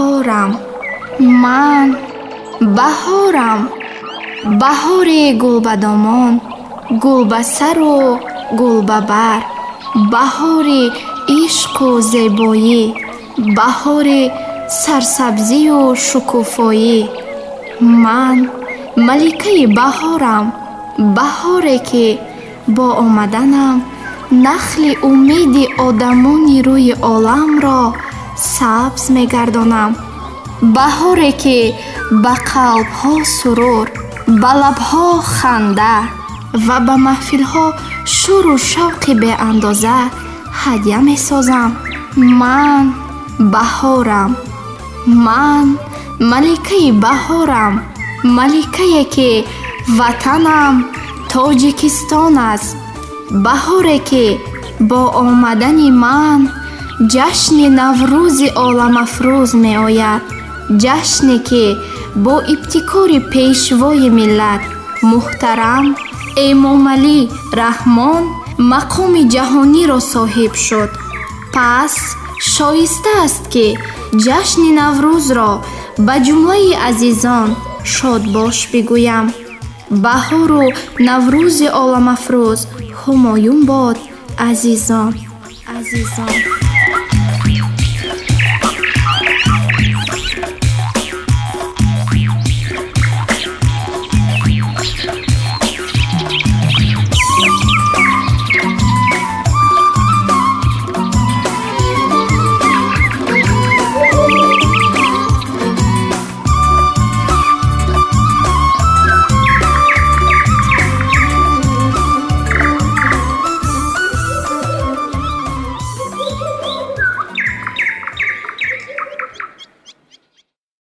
баҳорам, ман баҳорам. баҳори гулбадомон, гулбасару гулбабар, баҳори ишқу зебоӣ, баҳори сарсабзию шукуфоӣ. ман маликаи баҳорам, баҳоре ки бо омаданам нахли умеди одамони рӯи оламро сабз мегардонам. баҳоре ки ба қалбҳо сурур, ба лабҳо ханда ва ба маҳфилҳо шӯру шавқи беандоза ҳадя месозам. ман баҳорам, ман маликаи баҳорам, маликае ки ватанам Тоҷикистон аст. баҳоре ки бо омадани ман ҷашни наврӯзи оламафрӯз меояд, ҷашне ки бо ибтикори пешвои миллат муҳтарам Эмомалӣ Раҳмон мақоми ҷаҳониро соҳиб шуд. пас шоиста аст ки ҷашни Наврӯзро ба ҷумлаи азизон шодбош бигӯям. баҳору наврӯзи оламафрӯз ҳумоюн бод азизон.